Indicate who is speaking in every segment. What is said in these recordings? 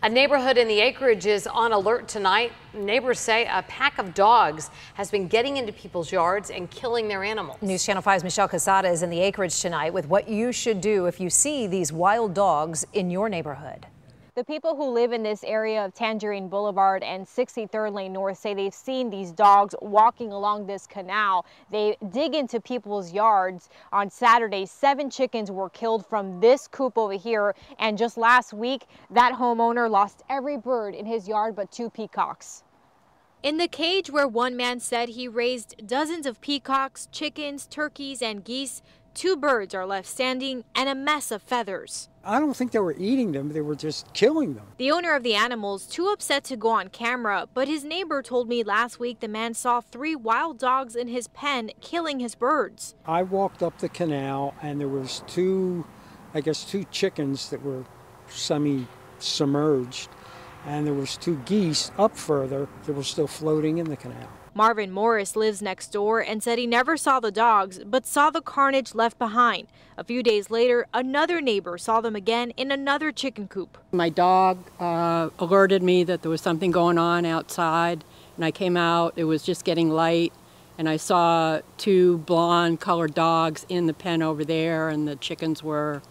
Speaker 1: A neighborhood in the Acreage is on alert tonight. Neighbors say a pack of dogs has been getting into people's yards and killing their animals.
Speaker 2: News Channel 5's Michelle Casada is in the Acreage tonight with what you should do if you see these wild dogs in your neighborhood.
Speaker 3: The people who live in this area of Tangerine Boulevard and 63rd Lane North say they've seen these dogs walking along this canal. They dig into people's yards. On Saturday, 7 chickens were killed from this coop over here. And just last week, that homeowner lost every bird in his yard but 2 peacocks.
Speaker 4: In the cage where one man said he raised dozens of peacocks, chickens, turkeys, and geese, 2 birds are left standing and a mess of feathers.
Speaker 5: I don't think they were eating them, they were just killing them.
Speaker 4: The owner of the animals too upset to go on camera, but his neighbor told me last week the man saw 3 wild dogs in his pen killing his birds.
Speaker 5: I walked up the canal and there was 2 chickens that were semi-submerged, and there was 2 geese up further that were still floating in the canal.
Speaker 4: Marvin Morris lives next door and said he never saw the dogs, but saw the carnage left behind. A few days later, another neighbor saw them again in another chicken coop.
Speaker 6: My dog alerted me that there was something going on outside, and I came out. It was just getting light, and I saw 2 blonde-colored dogs in the pen over there, and the chickens were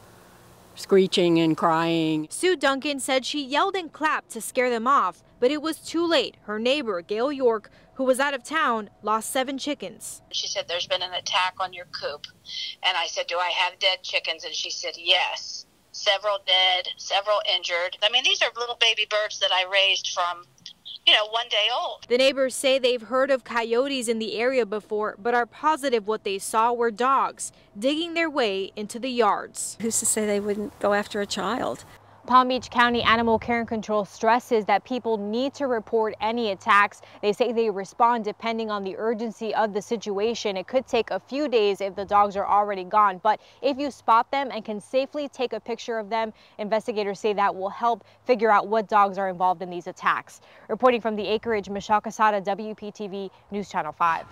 Speaker 6: screeching and crying.
Speaker 4: Sue Duncan said she yelled and clapped to scare them off, but it was too late. Her neighbor, Gail York, who was out of town, lost 7 chickens.
Speaker 7: She said, "There's been an attack on your coop." And I said, "Do I have dead chickens?" And she said, "Yes. Several dead, several injured." I mean, these are little baby birds that I raised from 1 day old.
Speaker 4: The neighbors say they've heard of coyotes in the area before, but are positive what they saw were dogs digging their way into the yards.
Speaker 8: Who's to say they wouldn't go after a child?
Speaker 3: Palm Beach County Animal Care and Control stresses that people need to report any attacks. They say they respond depending on the urgency of the situation. It could take a few days if the dogs are already gone, but if you spot them and can safely take a picture of them, investigators say that will help figure out what dogs are involved in these attacks. Reporting from the Acreage, Michelle Casada, WPTV News Channel 5.